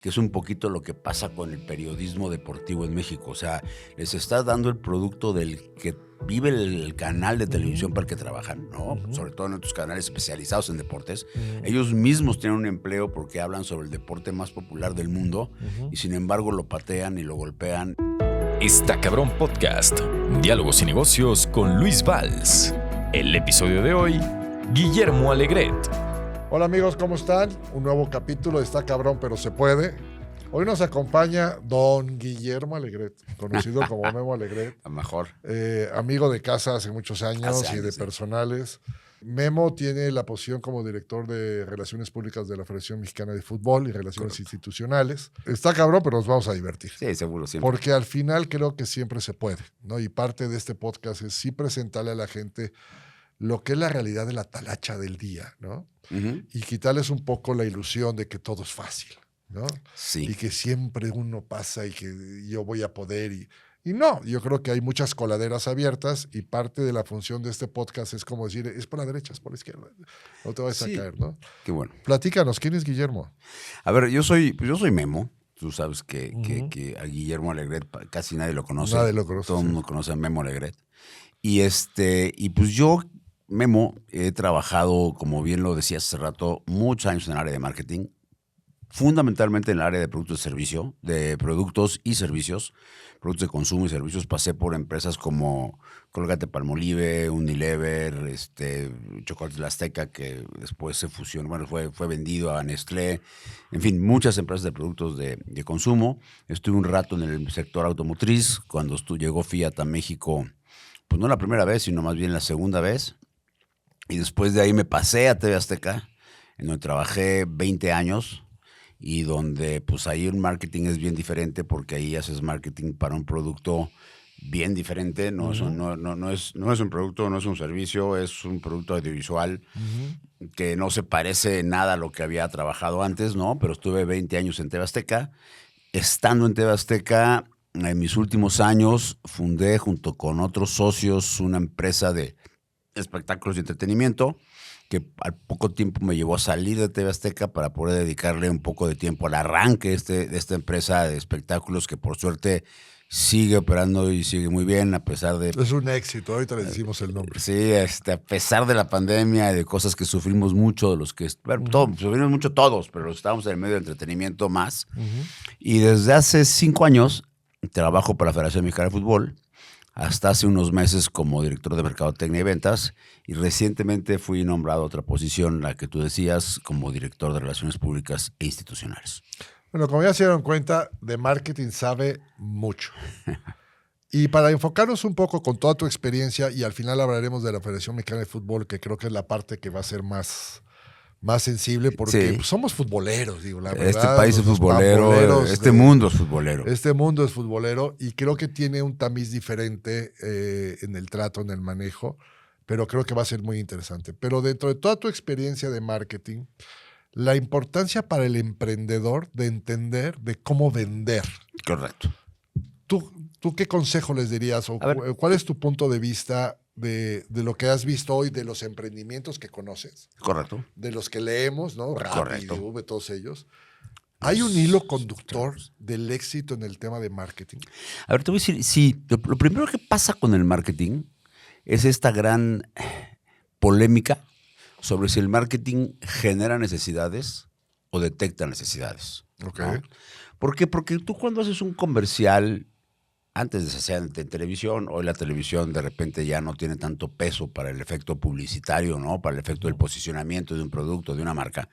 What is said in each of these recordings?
que es un poquito lo que pasa con el periodismo deportivo en México. O sea, les estás dando el producto del que vive el canal de televisión para el que trabajan, ¿no? Sobre todo en otros canales especializados en deportes. Ellos mismos tienen un empleo porque hablan sobre el deporte más popular del mundo y sin embargo lo patean y lo golpean. Está Cabrón Podcast. Diálogos y negocios con Luis Valls. El episodio de hoy, Guillermo Alegret. Hola amigos, ¿cómo están? Un nuevo capítulo de Está Cabrón, pero se puede. Hoy nos acompaña don Guillermo Alegret, conocido como Memo Alegret. A lo mejor. Amigo de casa hace muchos años y de personales. Memo tiene la posición como director de Relaciones Públicas de la Federación Mexicana de Fútbol y Relaciones Institucionales. Está cabrón, pero nos vamos a divertir. Sí, seguro, siempre. Porque al final creo que siempre se puede, ¿no? Y parte de este podcast es sí presentarle a la gente lo que es la realidad de la talacha del día, ¿no? Y quitarles un poco la ilusión de que todo es fácil, ¿no? Sí. Y que siempre uno pasa y que yo voy a poder. Y no, yo creo que hay muchas coladeras abiertas y parte de la función de este podcast es como decir, es por la derecha, es por la izquierda. No te vayas a caer, ¿no? Qué bueno. Platícanos, ¿quién es Guillermo? A ver, yo soy Memo. Tú sabes que a Guillermo Alegret casi nadie lo conoce. Nadie lo conoce. Todo el mundo conoce a Memo Alegret. Y pues yo, Memo, he trabajado, como bien lo decías hace rato, muchos años en el área de marketing, fundamentalmente en el área de productos de servicio, de productos y servicios, productos de consumo y servicios. Pasé por empresas como Colgate-Palmolive, Unilever, Chocolates La Azteca, que después se fusionó, bueno, fue vendido a Nestlé, en fin, muchas empresas de productos de consumo. Estuve un rato en el sector automotriz, cuando llegó Fiat a México, pues no la primera vez, sino más bien la segunda vez. Y después de ahí me pasé a TV Azteca, en donde trabajé 20 años y donde pues ahí el marketing es bien diferente porque ahí haces marketing para un producto bien diferente. No, es un producto, no es un servicio, es un producto audiovisual que no se parece en nada a lo que había trabajado antes, ¿no? Pero estuve 20 años en TV Azteca. Estando en TV Azteca, en mis últimos años fundé junto con otros socios una empresa de espectáculos y entretenimiento, que al poco tiempo me llevó a salir de TV Azteca para poder dedicarle un poco de tiempo al arranque de esta empresa de espectáculos que por suerte sigue operando y sigue muy bien a pesar de... Es un éxito, ahorita le decimos el nombre. Sí, a pesar de la pandemia y de cosas que sufrimos mucho, de los que... Bueno, sufrimos mucho todos, pero estábamos en el medio de entretenimiento más. Y desde hace 5 años trabajo para la Federación Mexicana de Fútbol, hasta hace unos meses como director de Mercadotecnia y Ventas, y recientemente fui nombrado a otra posición, la que tú decías, como director de Relaciones Públicas e Institucionales. Bueno, como ya se dieron cuenta, de marketing sabe mucho. Y para enfocarnos un poco con toda tu experiencia, y al final hablaremos de la Federación Mexicana de Fútbol, que creo que es la parte que va a ser más sensible, porque pues, somos futboleros, digo, la verdad. Este país es futbolero, mundo es futbolero. Este mundo es futbolero y creo que tiene un tamiz diferente en el trato, en el manejo, pero creo que va a ser muy interesante. Pero dentro de toda tu experiencia de marketing, la importancia para el emprendedor de entender de cómo vender. Correcto. ¿Tú qué consejo les dirías o cuál es tu punto de vista de lo que has visto hoy, de los emprendimientos que conoces? Correcto. De los que leemos, ¿no? Correcto. Rappi, todos ellos. ¿Hay un hilo conductor del éxito en el tema de marketing? A ver, te voy a decir, sí, lo primero que pasa con el marketing es esta gran polémica sobre si el marketing genera necesidades o detecta necesidades. Ok. ¿No? ¿Por qué? Porque tú cuando haces un comercial, antes de se hacía en televisión, hoy la televisión de repente ya no tiene tanto peso para el efecto publicitario, ¿no? Para el efecto del posicionamiento de un producto, de una marca.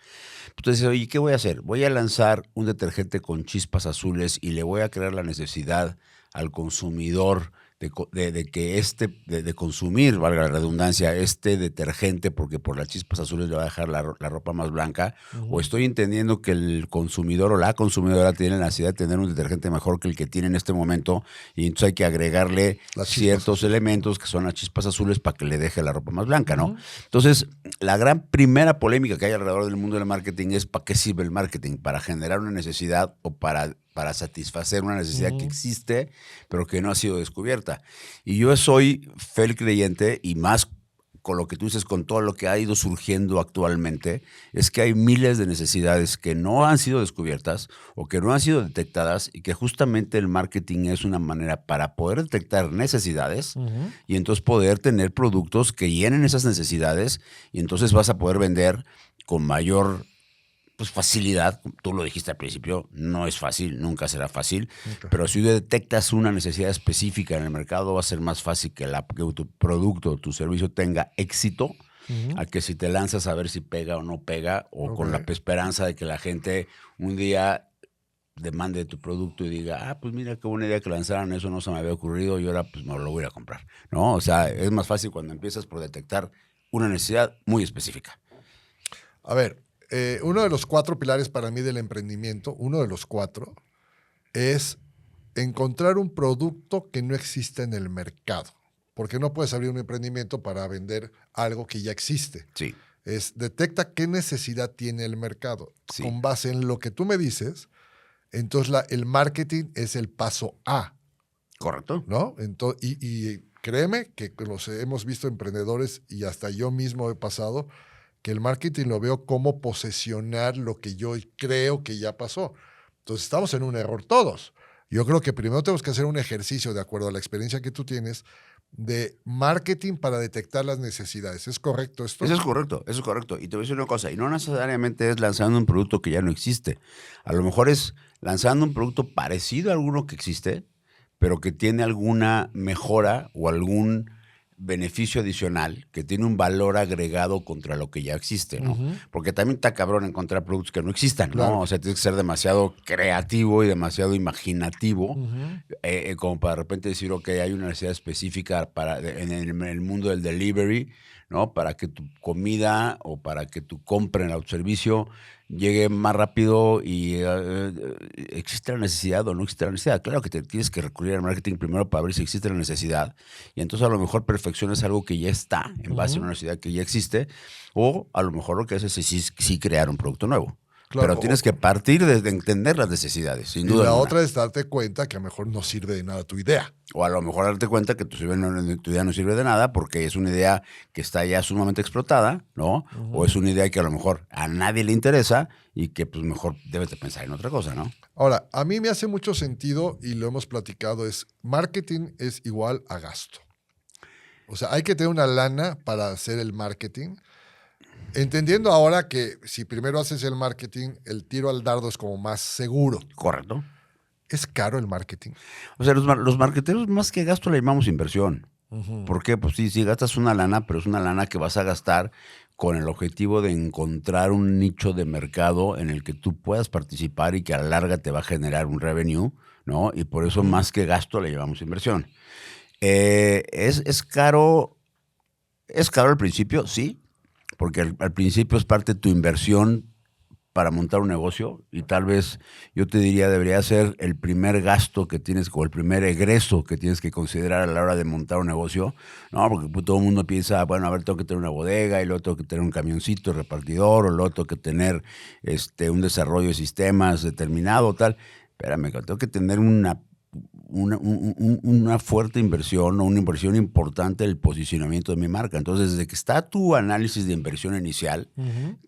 Entonces, oye, ¿qué voy a hacer? Voy a lanzar un detergente con chispas azules y le voy a crear la necesidad al consumidor de consumir, valga la redundancia, este detergente porque por las chispas azules le va a dejar la ropa más blanca, o estoy entendiendo que el consumidor o la consumidora tiene la necesidad de tener un detergente mejor que el que tiene en este momento y entonces hay que agregarle ciertos elementos que son las chispas azules para que le deje la ropa más blanca, ¿no? Entonces, la gran primera polémica que hay alrededor del mundo del marketing es ¿para qué sirve el marketing? ¿Para generar una necesidad o para satisfacer una necesidad que existe, pero que no ha sido descubierta? Y yo soy fiel creyente, y más con lo que tú dices, con todo lo que ha ido surgiendo actualmente, es que hay miles de necesidades que no han sido descubiertas o que no han sido detectadas y que justamente el marketing es una manera para poder detectar necesidades y entonces poder tener productos que llenen esas necesidades y entonces vas a poder vender con mayor facilidad. Tú lo dijiste al principio, no es fácil, nunca será fácil, pero si detectas una necesidad específica en el mercado, va a ser más fácil que tu producto o tu servicio tenga éxito, a que si te lanzas a ver si pega o no pega, o con la esperanza de que la gente un día demande tu producto y diga, pues mira qué buena idea que lanzaran, eso no se me había ocurrido y ahora pues me lo voy a comprar, ¿no? O sea, es más fácil cuando empiezas por detectar una necesidad muy específica. A ver, uno de los 4 pilares para mí del emprendimiento, uno de los 4, es encontrar un producto que no existe en el mercado. Porque no puedes abrir un emprendimiento para vender algo que ya existe. Sí. Detecta qué necesidad tiene el mercado. Sí. Con base en lo que tú me dices, entonces el marketing es el paso A. Correcto. ¿No? Entonces, y créeme que los hemos visto emprendedores y hasta yo mismo he pasado que el marketing lo veo como posesionar lo que yo creo que ya pasó. Entonces estamos en un error todos. Yo creo que primero tenemos que hacer un ejercicio, de acuerdo a la experiencia que tú tienes, de marketing para detectar las necesidades. ¿Es correcto esto? Eso es correcto. Y te voy a decir una cosa, y no necesariamente es lanzando un producto que ya no existe. A lo mejor es lanzando un producto parecido a alguno que existe, pero que tiene alguna mejora o algún beneficio adicional, que tiene un valor agregado contra lo que ya existe, ¿no? Porque también está cabrón encontrar productos que no existan, ¿no? Claro. O sea, tienes que ser demasiado creativo y demasiado imaginativo como para de repente decir, ok, hay una necesidad específica en el mundo del delivery, ¿no? Para que tu comida o para que tu compra en el autoservicio llegue más rápido y existe la necesidad o no existe la necesidad. Claro que te tienes que recurrir al marketing primero para ver si existe la necesidad y entonces a lo mejor perfeccionas algo que ya está en base a una necesidad que ya existe, o a lo mejor lo que haces es sí crear un producto nuevo. Claro, pero tienes que partir de entender las necesidades, sin duda. Y la alguna. otra es darte cuenta que a lo mejor no sirve de nada tu idea. O a lo mejor darte cuenta que tu idea no sirve de nada porque es una idea que está ya sumamente explotada, ¿no? O es una idea que a lo mejor a nadie le interesa y que pues mejor debes de pensar en otra cosa, ¿no? Ahora, a mí me hace mucho sentido, y lo hemos platicado, es marketing es igual a gasto. O sea, hay que tener una lana para hacer el marketing. Entendiendo ahora que si primero haces el marketing, el tiro al dardo es como más seguro. Correcto. ¿Es caro el marketing? O sea, los marqueteros más que gasto le llamamos inversión. ¿Por qué? Pues sí, gastas una lana, pero es una lana que vas a gastar con el objetivo de encontrar un nicho de mercado en el que tú puedas participar y que a la larga te va a generar un revenue, ¿no? Y por eso más que gasto le llamamos inversión. ¿Es caro? ¿Es caro al principio? Sí. Porque al principio es parte de tu inversión para montar un negocio y tal vez yo te diría debería ser el primer gasto que tienes o el primer egreso que tienes que considerar a la hora de montar un negocio, ¿no? Porque pues, todo el mundo piensa, bueno, a ver, tengo que tener una bodega y luego tengo que tener un camioncito repartidor o luego tengo que tener un desarrollo de sistemas determinado, tal. Espérame, tengo que tener una fuerte inversión o una inversión importante del posicionamiento de mi marca. Entonces, desde que está tu análisis de inversión inicial,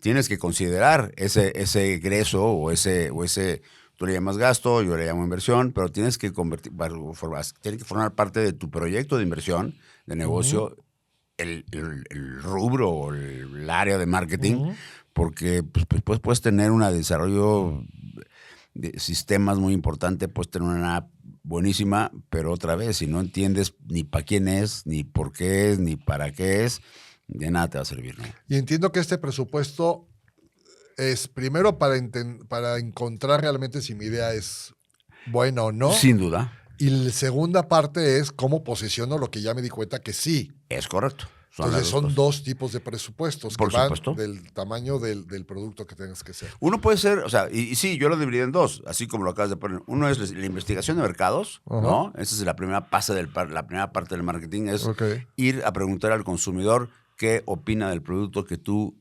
tienes que considerar ese egreso o ese, tú le llamas gasto, yo le llamo inversión, pero tienes que tiene que formar parte de tu proyecto de inversión, de negocio, el rubro o el área de marketing, porque pues puedes tener un desarrollo de sistemas muy importante, puedes tener una app buenísima, pero otra vez, si no entiendes ni para quién es, ni por qué es, ni para qué es, de nada te va a servir, ¿no? Y entiendo que este presupuesto es primero para encontrar realmente si mi idea es buena o no. Sin duda. Y la segunda parte es cómo posiciono lo que ya me di cuenta que sí. Es correcto. Entonces son dos tipos de presupuestos Por que van supuesto. del tamaño del producto que tengas que hacer. Uno puede ser, o sea, y sí, yo lo dividiría en dos, así como lo acabas de poner. Uno es la investigación de mercados, ¿no? Esa es la primera parte del marketing, es ir a preguntar al consumidor qué opina del producto que tú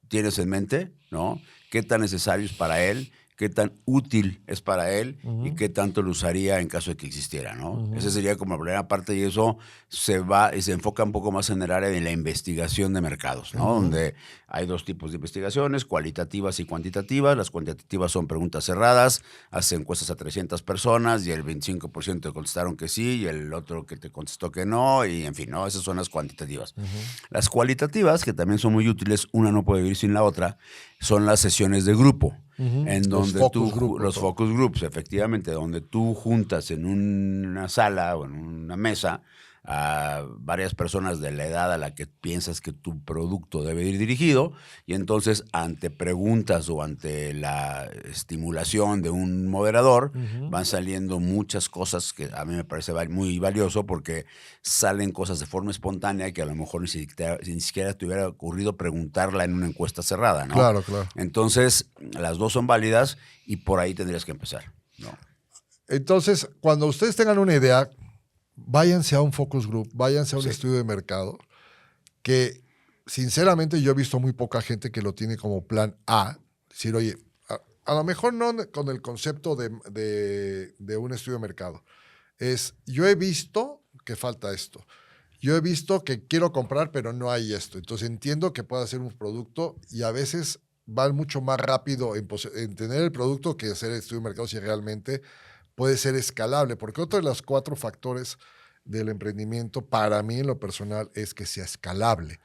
tienes en mente, ¿no? Qué tan necesario es para él, qué tan útil es para él y qué tanto lo usaría en caso de que existiera, ¿no? Esa sería como la primera parte y eso se enfoca un poco más en el área de la investigación de mercados, ¿no? Donde hay dos tipos de investigaciones, cualitativas y cuantitativas. Las cuantitativas son preguntas cerradas, hace encuestas a 300 personas y el 25% te contestaron que sí y el otro que te contestó que no y en fin, ¿no? Esas son las cuantitativas. Las cualitativas, que también son muy útiles, una no puede vivir sin la otra, son las sesiones de grupo. En donde los focus groups, efectivamente, donde tú juntas en una sala o en una mesa a varias personas de la edad a la que piensas que tu producto debe ir dirigido y entonces ante preguntas o ante la estimulación de un moderador van saliendo muchas cosas que a mí me parece muy valioso porque salen cosas de forma espontánea que a lo mejor ni siquiera te hubiera ocurrido preguntarla en una encuesta cerrada, ¿no? Claro, claro. Entonces, las dos son válidas y por ahí tendrías que empezar, ¿no? Entonces, cuando ustedes tengan una idea, váyanse a un focus group, váyanse a un estudio de mercado, que sinceramente yo he visto muy poca gente que lo tiene como plan A. Decir, oye, a lo mejor no con el concepto de un estudio de mercado. Yo he visto que falta esto. Yo he visto que quiero comprar, pero no hay esto. Entonces entiendo que pueda ser un producto y a veces van mucho más rápido en tener el producto que hacer el estudio de mercado si realmente puede ser escalable, porque otro de los 4 factores del emprendimiento, para mí en lo personal, es que sea escalable.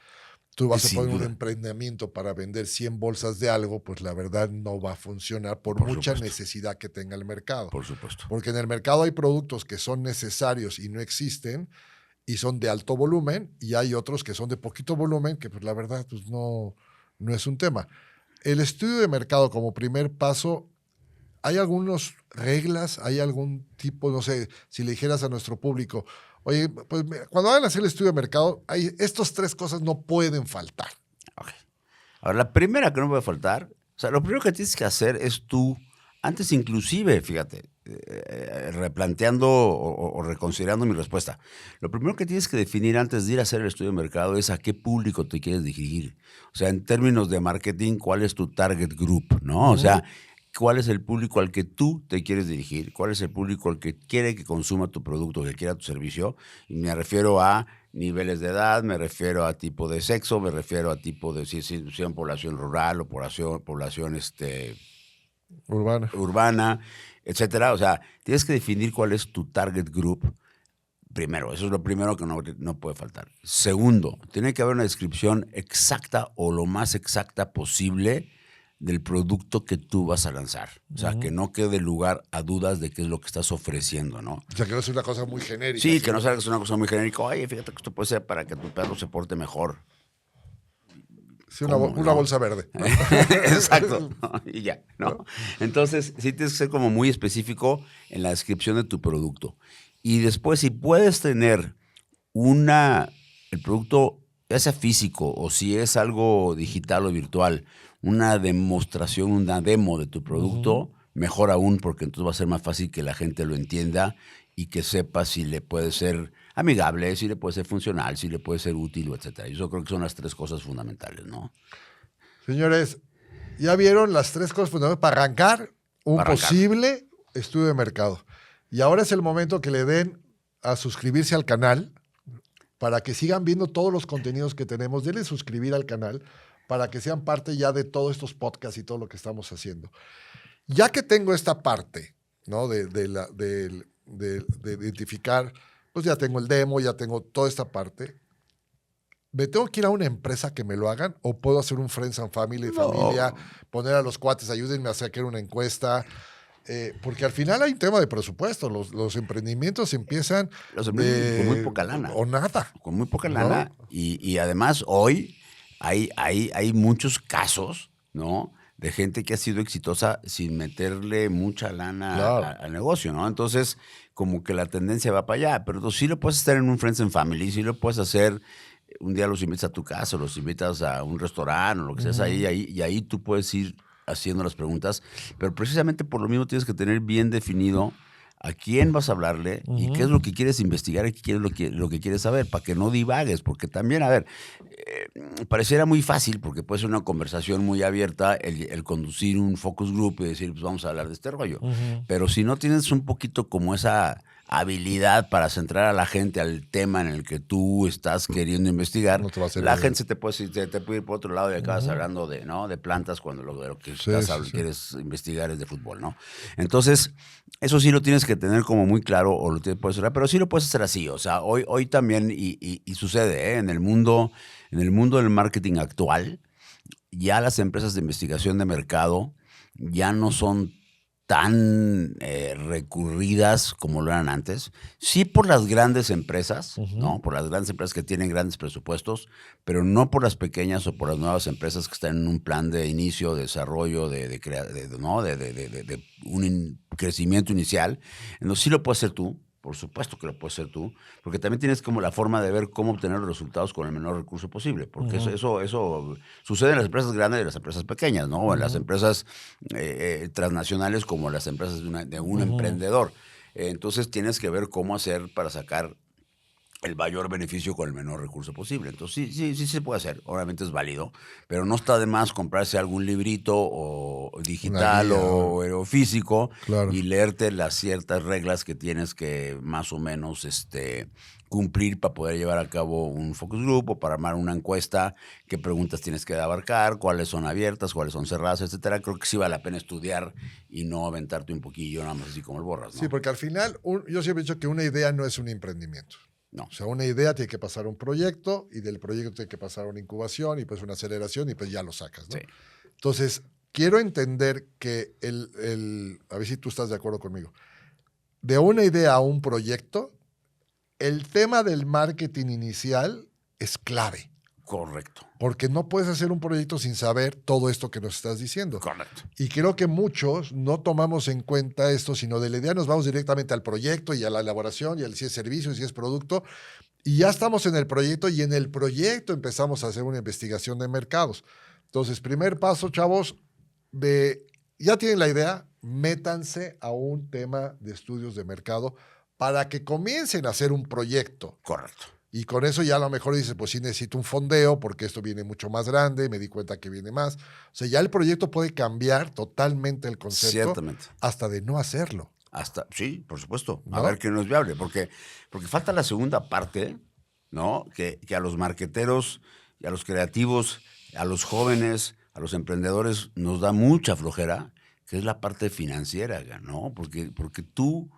Tú vas a poner un emprendimiento para vender 100 bolsas de algo, pues la verdad no va a funcionar por mucha necesidad que tenga el mercado. Por supuesto. Porque en el mercado hay productos que son necesarios y no existen y son de alto volumen y hay otros que son de poquito volumen que pues la verdad pues no es un tema. El estudio de mercado como primer paso, ¿hay algunas reglas? ¿Hay algún tipo, no sé, si le dijeras a nuestro público, oye, pues cuando vayan a hacer el estudio de mercado, estas 3 cosas no pueden faltar? Okay. Ahora, la primera que no puede faltar, o sea, lo primero que tienes que hacer es tú, antes inclusive, fíjate, replanteando o reconsiderando mi respuesta, lo primero que tienes que definir antes de ir a hacer el estudio de mercado es a qué público te quieres dirigir. O sea, en términos de marketing, ¿cuál es tu target group? ¿No? O sea, ¿cuál es el público al que tú te quieres dirigir? ¿Cuál es el público al que quiere que consuma tu producto, que quiera tu servicio? Y me refiero a niveles de edad, me refiero a tipo de sexo, me refiero a tipo de si es población rural o población urbana, etcétera. O sea, tienes que definir cuál es tu target group. Primero, eso es lo primero que no puede faltar. Segundo, tiene que haber una descripción exacta o lo más exacta posible del producto que tú vas a lanzar. O sea, que no quede lugar a dudas de qué es lo que estás ofreciendo, ¿no? O sea, que no sea una cosa muy genérica. Sí, que no sea una cosa muy genérica. Oye, fíjate que esto puede ser para que tu perro se porte mejor. Sí, una bolsa verde. Exacto. Y ya, ¿no? Entonces, sí tienes que ser como muy específico en la descripción de tu producto. Y después, si puedes tener el producto, ya sea físico o si es algo digital o virtual, una demostración, una demo de tu producto, mejor aún, porque entonces va a ser más fácil que la gente lo entienda y que sepa si le puede ser amigable, si le puede ser funcional, si le puede ser útil, etcétera. Yo creo que son las 3 cosas fundamentales, ¿no? Señores, ya vieron las 3 cosas fundamentales para arrancar un posible estudio de mercado. Y ahora es el momento que le den a suscribirse al canal para que sigan viendo todos los contenidos que tenemos. Denle suscribir al canal para que sean parte ya de todos estos podcasts y todo lo que estamos haciendo. Ya que tengo esta parte, ¿no? de identificar, pues ya tengo el demo, ya tengo toda esta parte. ¿Me tengo que ir a una empresa que me lo hagan o puedo hacer un Friends and Family, familia, poner a los cuates, ayúdenme a sacar una encuesta? Porque al final hay un tema de presupuesto. Los emprendimientos empiezan con muy poca lana. O nada. Con muy poca lana. ¿No? Y además hoy hay muchos casos, ¿no? De gente que ha sido exitosa sin meterle mucha lana al negocio, ¿no? Entonces, como que la tendencia va para allá. Pero tú sí lo puedes hacer en un Friends and Family, sí lo puedes hacer. Un día los invitas a tu casa, los invitas a un restaurante o lo que sea ahí, y ahí tú puedes ir haciendo las preguntas. Pero precisamente por lo mismo tienes que tener bien definido a quién vas a hablarle y qué es lo que quieres investigar y qué es lo que quieres saber, para que no divagues, porque también, a ver, pareciera muy fácil, porque puede ser una conversación muy abierta el conducir un focus group y decir, pues vamos a hablar de este rollo. Pero si no tienes un poquito como esa habilidad para centrar a la gente al tema en el que tú estás queriendo investigar, No te va a hacer la bien. gente te puede ir por otro lado y acabas hablando de, ¿no?, de plantas cuando lo que Sí, quieres investigar es de fútbol, ¿no? Entonces, eso sí lo tienes que tener como muy claro o lo puedes hacer, pero sí lo puedes hacer así. O sea, hoy también, y sucede, en el mundo del marketing actual, ya las empresas de investigación de mercado ya no son tan recurridas como lo eran antes. Sí por las grandes empresas, ¿no? Por las grandes empresas que tienen grandes presupuestos, pero no por las pequeñas o por las nuevas empresas que están en un plan de inicio, desarrollo, de un crecimiento inicial. Entonces sí lo puedes hacer tú. Por supuesto que lo puedes hacer tú, porque también tienes como la forma de ver cómo obtener los resultados con el menor recurso posible, porque eso sucede en las empresas grandes y en las empresas pequeñas, ¿no? O en las empresas transnacionales como las empresas de un emprendedor. Entonces tienes que ver cómo hacer para sacar el mayor beneficio con el menor recurso posible. Entonces sí se puede hacer, obviamente es válido, pero no está de más comprarse algún librito o digital guía, o físico, claro. y leerte las ciertas reglas que tienes que más o menos cumplir para poder llevar a cabo un focus group o para armar una encuesta, qué preguntas tienes que abarcar, cuáles son abiertas, cuáles son cerradas, etcétera. Creo que sí vale la pena estudiar y no aventarte un poquillo nada más así como el borras, ¿no? Sí, porque al final, yo siempre he dicho que una idea no es un emprendimiento. No. O sea, una idea tiene que pasar a un proyecto y del proyecto tiene que pasar a una incubación y pues una aceleración y pues ya lo sacas, ¿no? Sí. Entonces, quiero entender que a ver si tú estás de acuerdo conmigo, de una idea a un proyecto, el tema del marketing inicial es clave. Correcto. Porque no puedes hacer un proyecto sin saber todo esto que nos estás diciendo. Correcto. Y creo que muchos no tomamos en cuenta esto, sino de la idea nos vamos directamente al proyecto y a la elaboración y al si es servicio y si es producto. Y ya estamos en el proyecto y en el proyecto empezamos a hacer una investigación de mercados. Entonces, primer paso, chavos, ya tienen la idea, métanse a un tema de estudios de mercado para que comiencen a hacer un proyecto. Correcto. Y con eso ya a lo mejor dices, pues sí necesito un fondeo porque esto viene mucho más grande, me di cuenta que viene más. O sea, ya el proyecto puede cambiar totalmente el concepto. Ciertamente. Hasta de no hacerlo. Sí, por supuesto. ¿No? A ver qué no es viable. Porque falta la segunda parte, ¿no? Que a los marqueteros, y a los creativos, a los jóvenes, a los emprendedores nos da mucha flojera, que es la parte financiera, ¿no? Porque tú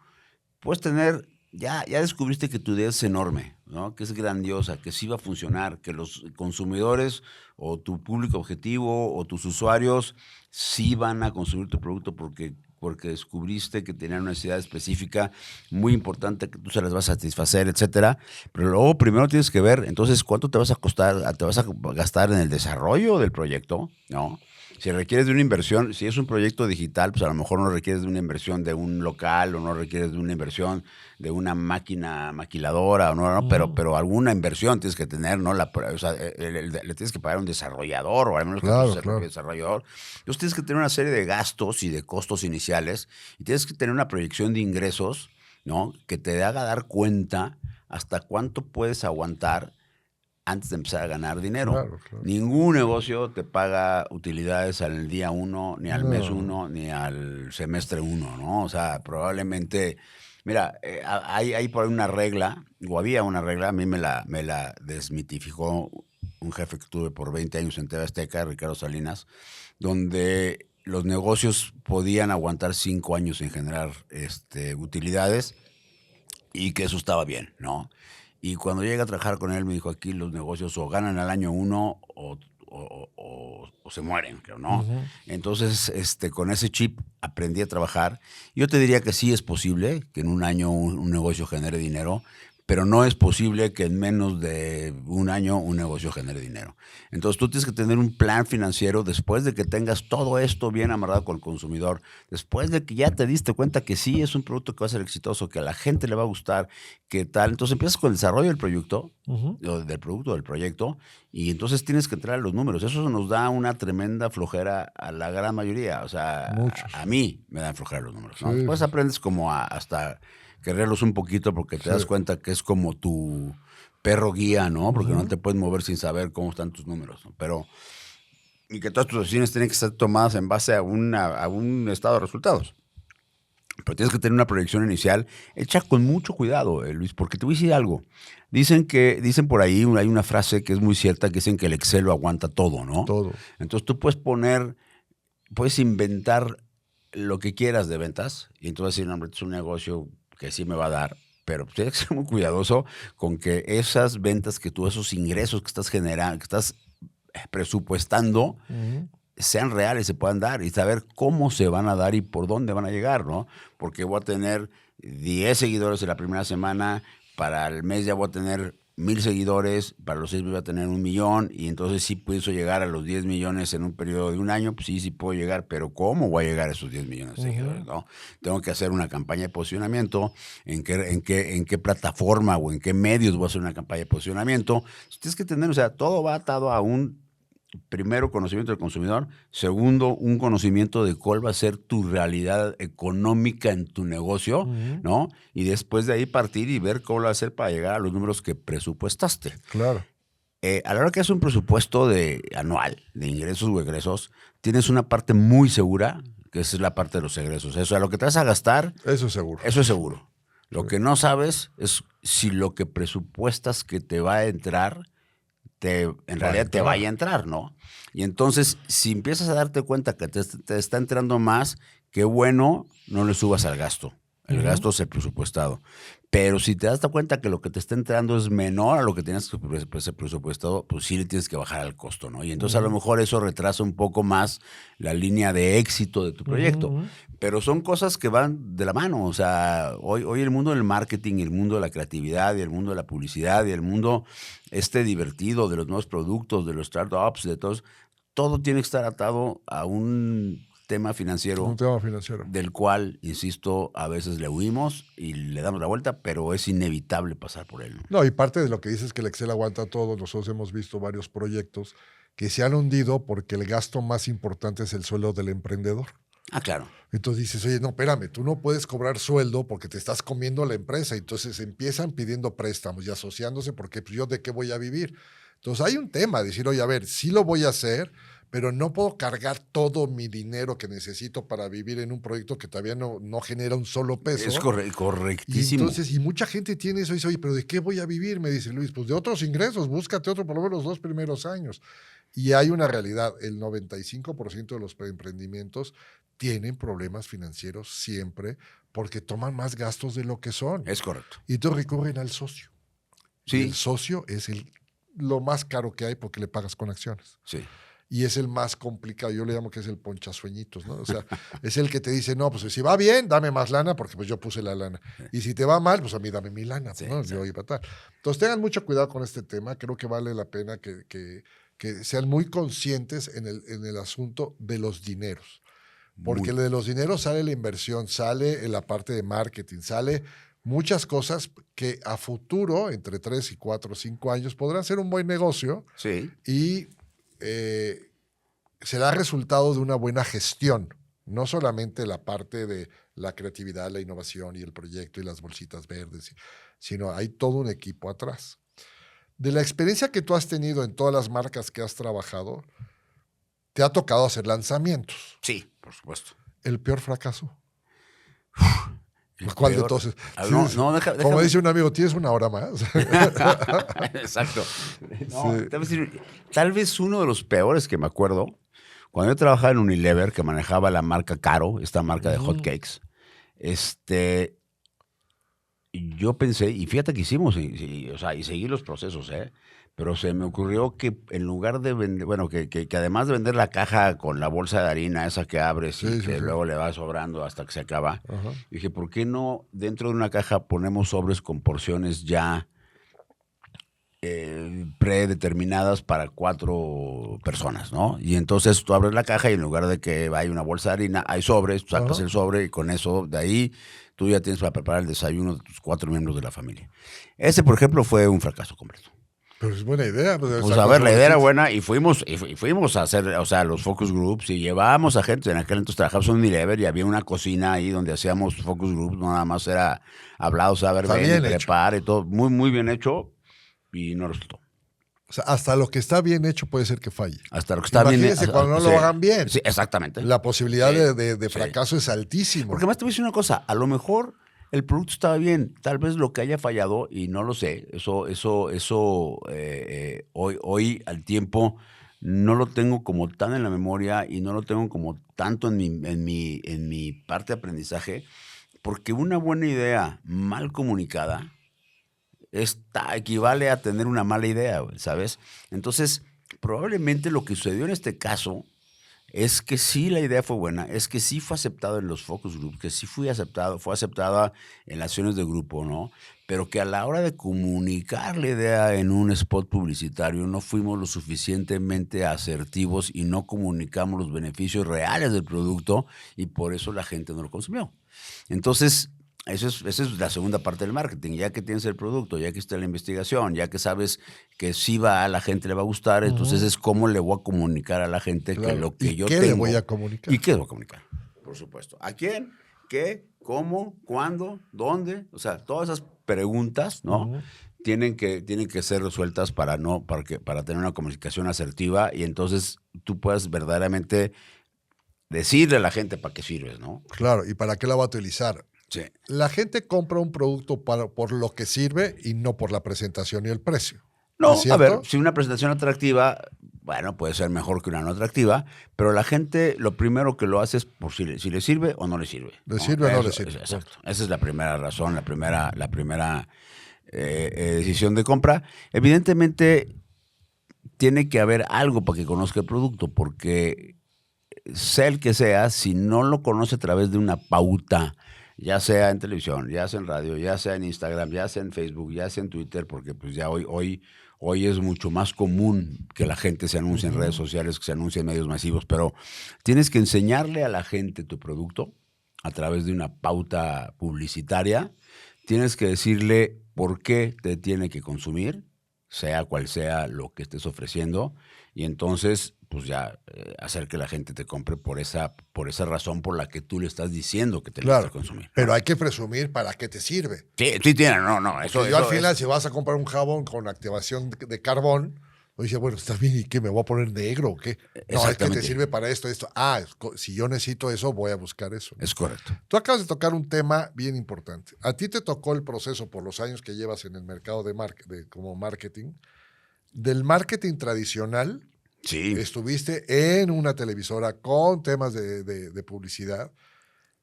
puedes tener... Ya descubriste que tu idea es enorme, ¿no? Que es grandiosa, que sí va a funcionar, que los consumidores o tu público objetivo o tus usuarios sí van a consumir tu producto porque descubriste que tenían una necesidad específica muy importante que tú se las vas a satisfacer, etcétera. Pero luego primero tienes que ver, entonces, ¿cuánto te vas a gastar en el desarrollo del proyecto, ¿no? Si requieres de una inversión, si es un proyecto digital, pues a lo mejor no requieres de una inversión de un local o no requieres de una inversión de una máquina maquiladora, o no, pero alguna inversión tienes que tener, ¿no? O sea, le tienes que pagar a un desarrollador o al menos Claro, que un desarrollador. Entonces tienes que tener una serie de gastos y de costos iniciales y tienes que tener una proyección de ingresos, ¿no? Que te haga dar cuenta hasta cuánto puedes aguantar antes de empezar a ganar dinero. Claro. Ningún negocio te paga utilidades al día 1, ni al mes 1, ni al semestre 1, ¿no? O sea, probablemente... Mira, hay por ahí una regla, o había una regla, a mí me la desmitificó un jefe que tuve por 20 años en TV Azteca, Ricardo Salinas, donde los negocios podían aguantar 5 años sin generar utilidades y que eso estaba bien, ¿no? Y cuando llegué a trabajar con él, me dijo, aquí los negocios o ganan al año 1 o se mueren, creo, ¿no? Uh-huh. Entonces, con ese chip aprendí a trabajar. Yo te diría que sí es posible que en un año un negocio genere dinero, pero no es posible que en menos de un año un negocio genere dinero. Entonces tú tienes que tener un plan financiero después de que tengas todo esto bien amarrado con el consumidor, después de que ya te diste cuenta que sí es un producto que va a ser exitoso, que a la gente le va a gustar, que tal. Entonces empiezas con el desarrollo del proyecto, del producto, del proyecto, y entonces tienes que entrar a los números. Eso nos da una tremenda flojera a la gran mayoría. O sea, a mí me dan flojera los números, ¿no? Sí, Después sí. aprendes como hasta quererlos un poquito porque te das cuenta que es como tu perro guía, ¿no? Porque no te puedes mover sin saber cómo están tus números, ¿no? Pero, y que todas tus decisiones tienen que ser tomadas en base a un estado de resultados. Pero tienes que tener una proyección inicial hecha con mucho cuidado, Luis, porque te voy a decir algo. Dicen por ahí, hay una frase que es muy cierta, que dicen que el Excel lo aguanta todo, ¿no? Todo. Entonces tú puedes inventar lo que quieras de ventas y entonces decir, no, hombre, es un negocio que sí me va a dar, pero tienes que ser muy cuidadoso con que esas ventas esos ingresos que estás generando, que estás presupuestando, sean reales, se puedan dar y saber cómo se van a dar y por dónde van a llegar, ¿no? Porque voy a tener 10 seguidores en la primera semana, para el mes ya voy a tener 1,000 seguidores, para los 6 meses voy a tener 1,000,000 y entonces sí puedo llegar a los 10 millones en un periodo de un año, pues sí puedo llegar, pero ¿cómo voy a llegar a esos 10 millones de seguidores? ¿No? Tengo que hacer una campaña de posicionamiento, en qué plataforma o en qué medios voy a hacer una campaña de posicionamiento. Tienes que tener, o sea, todo va atado a primero, conocimiento del consumidor. Segundo, un conocimiento de cuál va a ser tu realidad económica en tu negocio, ¿no? Y después de ahí partir y ver cómo lo va a hacer para llegar a los números que presupuestaste. Claro. A la hora que haces un presupuesto anual de ingresos o egresos, tienes una parte muy segura, que esa es la parte de los egresos. O sea, lo que te vas a gastar, Eso es seguro. eso es seguro. Lo que no sabes es si lo que presupuestas que te va a entrar en realidad te vaya a entrar, ¿no? Y entonces, si empiezas a darte cuenta que te está entrando más, qué bueno, no le subas al gasto. El gasto es el presupuestado. Pero si te das cuenta que lo que te está entrando es menor a lo que tienes que ser presupuestado, pues sí le tienes que bajar al costo, ¿no? Y entonces a lo mejor eso retrasa un poco más la línea de éxito de tu proyecto. Pero son cosas que van de la mano. O sea, hoy el mundo del marketing, el mundo de la creatividad, y el mundo de la publicidad, y el mundo divertido de los nuevos productos, de los startups, de todos, todo tiene que estar atado a un tema financiero. Un tema financiero. Del cual, insisto, a veces le huimos y le damos la vuelta, pero es inevitable pasar por él. No, y parte de lo que dices es que el Excel aguanta todo. Nosotros hemos visto varios proyectos que se han hundido porque el gasto más importante es el sueldo del emprendedor. Ah, claro. Entonces dices, oye, no, espérame, tú no puedes cobrar sueldo porque te estás comiendo la empresa. Entonces empiezan pidiendo préstamos y asociándose porque pues, yo de qué voy a vivir. Entonces hay un tema, decir, oye, a ver, sí lo voy a hacer, pero no puedo cargar todo mi dinero que necesito para vivir en un proyecto que todavía no genera un solo peso. Es correctísimo. Y entonces, y mucha gente tiene eso y dice, oye, ¿pero de qué voy a vivir? Me dice Luis, pues de otros ingresos, búscate otro por lo menos los 2 primeros años. Y hay una realidad, el 95% de los emprendimientos tienen problemas financieros siempre porque toman más gastos de lo que son. Es correcto. Y entonces recurren al socio. Sí. Y el socio es lo más caro que hay porque le pagas con acciones. Sí. Y es el más complicado, yo le llamo que es el ponchasueñitos, ¿no? O sea, es el que te dice, no, pues si va bien, dame más lana porque pues yo puse la lana. Y si te va mal, pues a mí dame mi lana, Sí, ¿no? sí. Yo iba a tal. Entonces tengan mucho cuidado con este tema, creo que vale la pena que sean muy conscientes en el asunto de los dineros. Porque de los dineros sale la inversión, sale en la parte de marketing, sale muchas cosas que a futuro, entre 3 y 4 o 5 años, podrán ser un buen negocio. Sí. Y será resultado de una buena gestión, no solamente la parte de la creatividad, la innovación y el proyecto y las bolsitas verdes, sino hay todo un equipo atrás. De la experiencia que tú has tenido en todas las marcas que has trabajado, te ha tocado hacer lanzamientos. Sí, por supuesto. ¿El peor fracaso? ¿Cuál de todos? Como dice un amigo, ¿tienes una hora más? Exacto. No, sí. Tal vez uno de los peores que me acuerdo, cuando yo trabajaba en Unilever, que manejaba la marca Caro, esta marca de hot cakes, yo pensé, y fíjate que hicimos, o sea, y seguí los procesos, pero se me ocurrió que en lugar de vender, bueno, que además de vender la caja con la bolsa de harina, esa que abres y Sí, sí, que sí. luego le va sobrando hasta que se acaba, Ajá. dije, ¿por qué no dentro de una caja ponemos sobres con porciones ya predeterminadas para 4 personas, ¿no? Y entonces tú abres la caja y en lugar de que hay una bolsa de harina, hay sobres, tú sacas Ajá. el sobre y con eso, de ahí, tú ya tienes para preparar el desayuno de tus 4 miembros de la familia. Ese, por ejemplo, fue un fracaso completo. Pero es buena idea. Pues a ver, la idea era buena y fuimos a hacer, o sea, los focus groups y llevábamos a gente. En aquel entonces trabajamos en Unilever y había una cocina ahí donde hacíamos focus groups, no nada más era hablados, a ver, Está ven, bien y hecho. prepara y todo, muy, muy bien hecho y no resultó. O sea, hasta lo que está bien hecho puede ser que falle. Hasta lo que está bien. Imagínense cuando no sí, lo hagan bien. Sí, exactamente. La posibilidad Sí, de sí. fracaso es altísimo. Porque además te voy a decir una cosa, a lo mejor el producto estaba bien, tal vez lo que haya fallado, y no lo sé, hoy al tiempo no lo tengo como tan en la memoria y no lo tengo como tanto en mi parte de aprendizaje, porque una buena idea mal comunicada equivale a tener una mala idea, güey, ¿sabes? Entonces, probablemente lo que sucedió en este caso es que sí la idea fue buena, es que sí fue aceptado en los focus groups, que sí fue aceptada en las acciones de grupo, ¿no? Pero que a la hora de comunicar la idea en un spot publicitario no fuimos lo suficientemente asertivos y no comunicamos los beneficios reales del producto y por eso la gente no lo consumió. Entonces, esa es la segunda parte del marketing. Ya que tienes el producto, ya que está la investigación, ya que sabes que sí a la gente le va a gustar, entonces es cómo le voy a comunicar a la gente Claro. que lo que ¿Y yo qué tengo. le voy a comunicar? ¿Y qué le voy a comunicar? Por supuesto. ¿A quién? ¿Qué? ¿Cómo? ¿Cuándo? ¿Dónde? O sea, todas esas preguntas, ¿no? Ujú. Tienen que ser resueltas para tener una comunicación asertiva y entonces tú puedas verdaderamente decirle a la gente para qué sirves, ¿no? Claro, ¿y para qué la va a utilizar? Sí. La gente compra un producto por lo que sirve y no por la presentación y el precio. No, ¿Es a cierto? ver, si una presentación atractiva, bueno, puede ser mejor que una no atractiva, pero la gente lo primero que lo hace es por si le sirve o no le sirve. ¿Le sirve o no le Eso, sirve? Exacto. Esa es la primera razón, la primera decisión de compra. Evidentemente, tiene que haber algo para que conozca el producto, porque sea el que sea, si no lo conoce a través de una pauta, ya sea en televisión, ya sea en radio, ya sea en Instagram, ya sea en Facebook, ya sea en Twitter, porque pues ya hoy es mucho más común que la gente se anuncie en redes sociales, que se anuncie en medios masivos, pero tienes que enseñarle a la gente tu producto a través de una pauta publicitaria, tienes que decirle por qué te tiene que consumir, sea cual sea lo que estés ofreciendo, y entonces pues ya hacer que la gente te compre por esa razón por la que tú le estás diciendo que te lo vas a consumir. Pero hay que presumir para qué te sirve. Sí tiene, no. Eso, yo al final, si vas a comprar un jabón con activación de carbón, o dice, bueno, está bien, ¿y qué? ¿Me voy a poner negro o qué? No, es que te sirve para esto. Si yo necesito eso, voy a buscar eso. Es correcto. Tú acabas de tocar un tema bien importante. A ti te tocó el proceso por los años que llevas en el mercado como marketing, del marketing tradicional. Sí. Estuviste en una televisora con temas de publicidad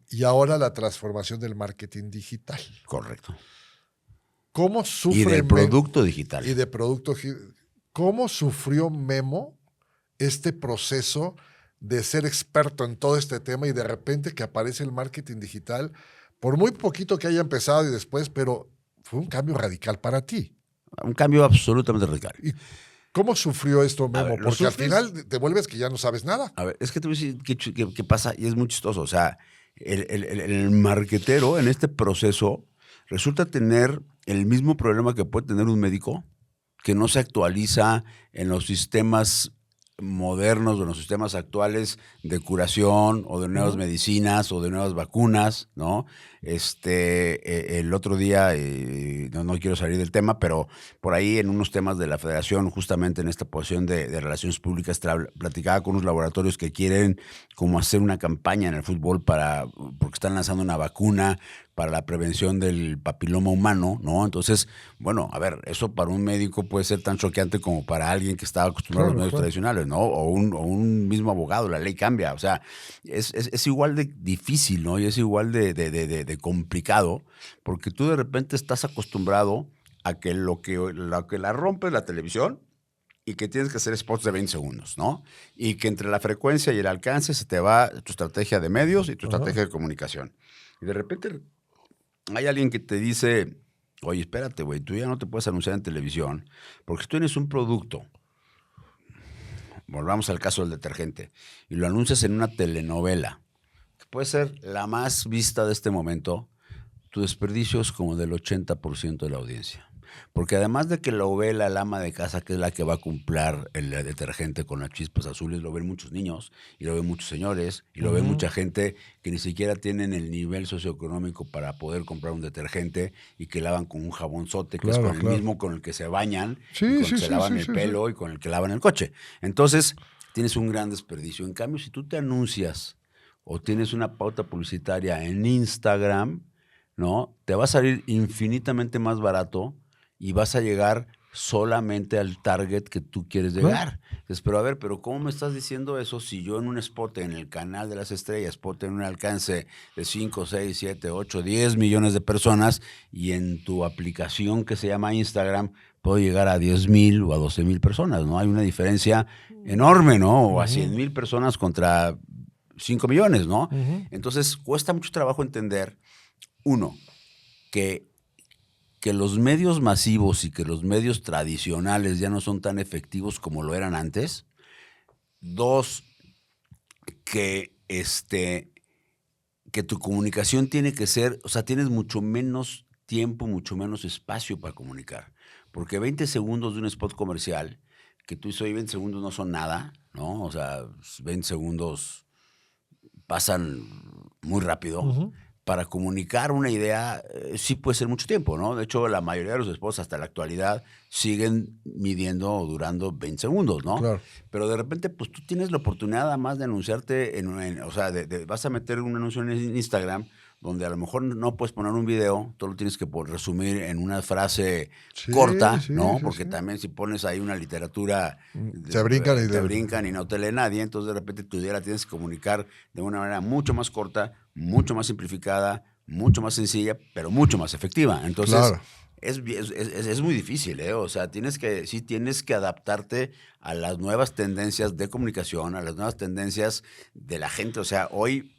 y ahora la transformación del marketing digital. Correcto. ¿Cómo sufre Y del producto digital. Y de producto. ¿Cómo sufrió Memo este proceso de ser experto en todo este tema y de repente que aparece el marketing digital, por muy poquito que haya empezado y después, pero fue un cambio radical para ti? Un cambio absolutamente radical. ¿Y cómo sufrió esto, Memo? Ver, porque al final te vuelves que ya no sabes nada. A ver, es que te voy a decir qué pasa y es muy chistoso. O sea, el marquetero en este proceso resulta tener el mismo problema que puede tener un médico que no se actualiza en los sistemas modernos o en los sistemas actuales de curación o de nuevas medicinas o de nuevas vacunas, ¿no? El otro día, no quiero salir del tema, pero por ahí en unos temas de la federación, justamente en esta posición de relaciones públicas, platicaba con unos laboratorios que quieren como hacer una campaña en el fútbol porque están lanzando una vacuna para la prevención del papiloma humano, ¿no? Entonces, bueno, a ver, eso para un médico puede ser tan choqueante como para alguien que estaba acostumbrado a los medios tradicionales, ¿no? O un mismo abogado, la ley cambia. O sea, es igual de difícil, ¿no? Y es igual de complicado, porque tú de repente estás acostumbrado a que lo que la rompe es la televisión y que tienes que hacer spots de 20 segundos, ¿no? Y que entre la frecuencia y el alcance se te va tu estrategia de medios y tu estrategia de comunicación. Y de repente hay alguien que te dice, oye, espérate, güey, tú ya no te puedes anunciar en televisión porque tú tienes un producto, volvamos al caso del detergente, y lo anuncias en una telenovela, que puede ser la más vista de este momento, tu desperdicio es como del 80% de la audiencia. Porque además de que lo ve la ama de casa, que es la que va a comprar el detergente con las chispas azules, lo ven muchos niños, y lo ven muchos señores, y lo ven mucha gente que ni siquiera tienen el nivel socioeconómico para poder comprar un detergente y que lavan con un jabonzote, que es con el mismo con el que se bañan, y con el que se lavan el pelo y con el que lavan el coche. Entonces, tienes un gran desperdicio. En cambio, si tú te anuncias o tienes una pauta publicitaria en Instagram, ¿no? Te va a salir infinitamente más barato y vas a llegar solamente al target que tú quieres llegar. Entonces, pero a ver, pero ¿cómo me estás diciendo eso si yo en un spot en el canal de las estrellas puedo tener un alcance de 5, 6, 7, 8, 10 millones de personas y en tu aplicación que se llama Instagram puedo llegar a 10,000 o a 12,000 personas, ¿no? Hay una diferencia enorme, ¿no? O a 100,000 personas contra 5 millones, ¿no? Entonces, cuesta mucho trabajo entender, uno, que los medios masivos y que los medios tradicionales ya no son tan efectivos como lo eran antes. Dos, que tu comunicación tiene que ser, o sea, tienes mucho menos tiempo, mucho menos espacio para comunicar. Porque 20 segundos de un spot comercial, que tú dices, oye, 20 segundos no son nada, ¿no? O sea, 20 segundos pasan muy rápido. Para comunicar una idea sí puede ser mucho tiempo, ¿no? De hecho, la mayoría de los spots hasta la actualidad siguen midiendo o durando 20 segundos, ¿no? Claro. Pero de repente, pues tú tienes la oportunidad además de anunciarte, o sea, vas a meter un anuncio en Instagram donde a lo mejor no puedes poner un video, tú lo tienes que resumir en una frase corta, ¿no? Porque también si pones ahí una literatura, te brincan y no te lee nadie, entonces de repente tu idea la tienes que comunicar de una manera mucho más corta, mucho más simplificada, mucho más sencilla, pero mucho más efectiva. Entonces, claro. Es muy difícil, ¿eh? O sea, tienes que adaptarte a las nuevas tendencias de comunicación, a las nuevas tendencias de la gente. O sea, hoy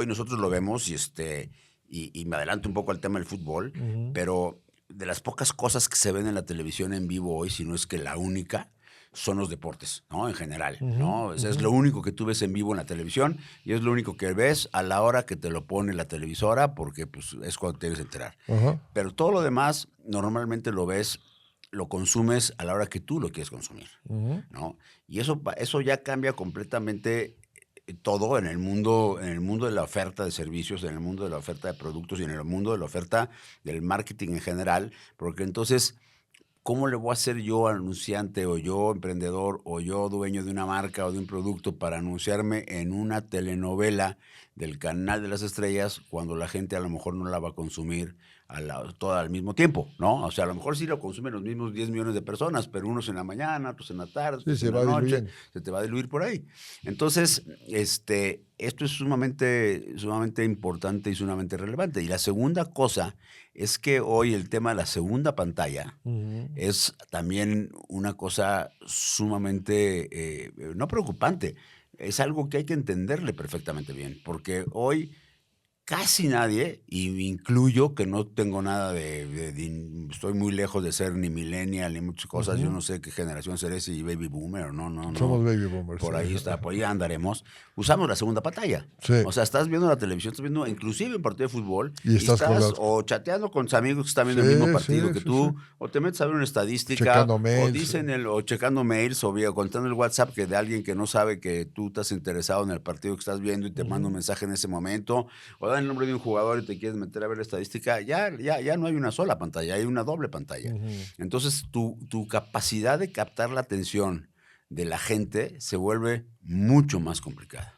nosotros lo vemos y me adelanto un poco al tema del fútbol, pero de las pocas cosas que se ven en la televisión en vivo hoy, si no es que la única, son los deportes, ¿no? En general, ¿no? Es lo único que tú ves en vivo en la televisión y es lo único que ves a la hora que te lo pone la televisora porque pues, es cuando te debes enterar. Pero todo lo demás normalmente lo ves, lo consumes a la hora que tú lo quieres consumir, ¿no? Y eso ya cambia completamente todo en el mundo de la oferta de servicios, en el mundo de la oferta de productos y en el mundo de la oferta del marketing en general, porque entonces, ¿cómo le voy a hacer yo anunciante o yo emprendedor o yo dueño de una marca o de un producto para anunciarme en una telenovela del canal de las estrellas cuando la gente a lo mejor no la va a consumir toda al mismo tiempo, ¿no? O sea, a lo mejor sí lo consumen los mismos 10 millones de personas, pero unos en la mañana, otros en la tarde, otros en la noche, se te va a diluir por ahí. Entonces, esto es sumamente importante y sumamente relevante. Y la segunda cosa es que hoy el tema de la segunda pantalla es también una cosa sumamente, no preocupante, es algo que hay que entenderle perfectamente bien, porque hoy casi nadie, y me incluyo que no tengo nada estoy muy lejos de ser ni millennial ni muchas cosas, yo no sé qué generación seré, si baby boomer o no. Somos baby boomers. Por ahí por ahí andaremos. Usamos la segunda pantalla. Sí. O sea, estás viendo la televisión, estás viendo inclusive un partido de fútbol y estás o chateando con tus amigos que están viendo el mismo partido que tú, o te metes a ver una estadística, checando mails, o checando mails, o contando el WhatsApp de alguien que no sabe que tú estás interesado en el partido que estás viendo y te manda un mensaje en ese momento, o da el nombre de un jugador y te quieres meter a ver la estadística, ya no hay una sola pantalla, hay una doble pantalla. Entonces, tu capacidad de captar la atención de la gente se vuelve mucho más complicada.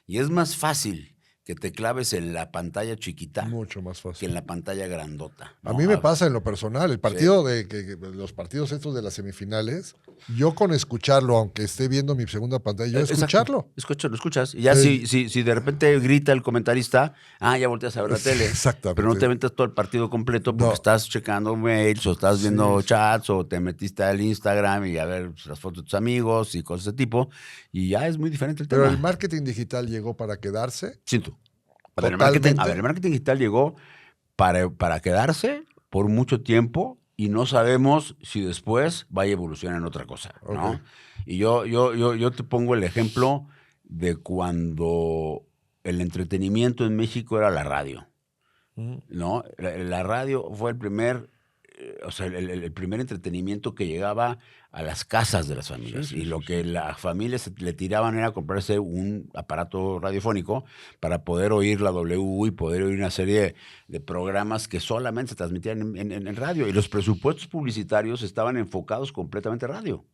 Y es más fácil que te claves en la pantalla chiquita Mucho más que fácil. en la pantalla grandota. A ¿no? mí me pasa en lo personal, el partido los partidos estos de las semifinales, yo con escucharlo, aunque esté viendo mi segunda pantalla, yo escucharlo. Lo escuchas. Y ya si de repente grita el comentarista, ya volteas a ver la tele. Exactamente. Pero no te metes todo el partido completo porque No. estás checando mails o estás viendo chats o te metiste al Instagram y a ver las fotos de tus amigos y cosas de ese tipo. Y ya es muy diferente el Pero tema. el marketing digital llegó para quedarse. Siento. Totalmente. El marketing digital llegó para quedarse por mucho tiempo y no sabemos si después vaya a evolucionar en otra cosa, ¿no? Ok. Y yo te pongo el ejemplo de cuando el entretenimiento en México era la radio, ¿no? La radio fue el primer, el primer entretenimiento que llegaba a las casas de las familias. Sí, y lo que las familias le tiraban era comprarse un aparato radiofónico para poder oír la W y poder oír una serie de programas que solamente se transmitían en radio. Y los presupuestos publicitarios estaban enfocados completamente a radio.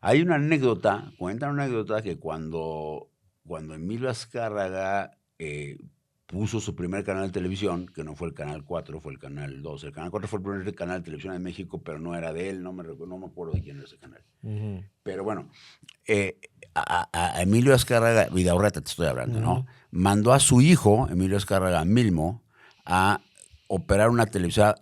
Hay una anécdota, cuentan una anécdota que cuando Emilio Azcárraga puso su primer canal de televisión, que no fue el Canal 4, fue el Canal 2. El Canal 4 fue el primer canal de televisión en México, pero no era de él, no me acuerdo de quién era ese canal. Pero bueno, a Emilio Azcárraga, Vidaurreta te estoy hablando, ¿no? Mandó a su hijo, Emilio Azcárraga Milmo, a operar una televisora,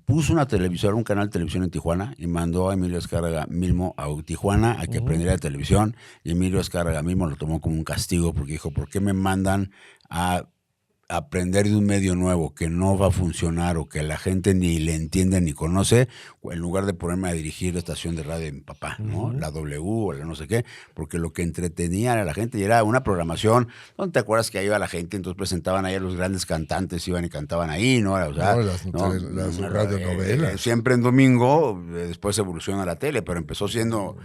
puso una televisora, un canal de televisión en Tijuana y mandó a Emilio Azcárraga Milmo a Tijuana a que aprendiera de televisión. Y Emilio Azcárraga Milmo lo tomó como un castigo porque dijo, ¿por qué me mandan a aprender de un medio nuevo que no va a funcionar o que la gente ni le entiende ni conoce, en lugar de ponerme a dirigir la estación de radio de mi papá, ¿no? La W o la no sé qué, porque lo que entretenía a la gente y era una programación, ¿no te acuerdas que ahí iba la gente? Entonces presentaban ahí a los grandes cantantes, iban y cantaban ahí, ¿no? O sea, las radionovelas. Siempre en domingo, después evoluciona la tele, pero empezó siendo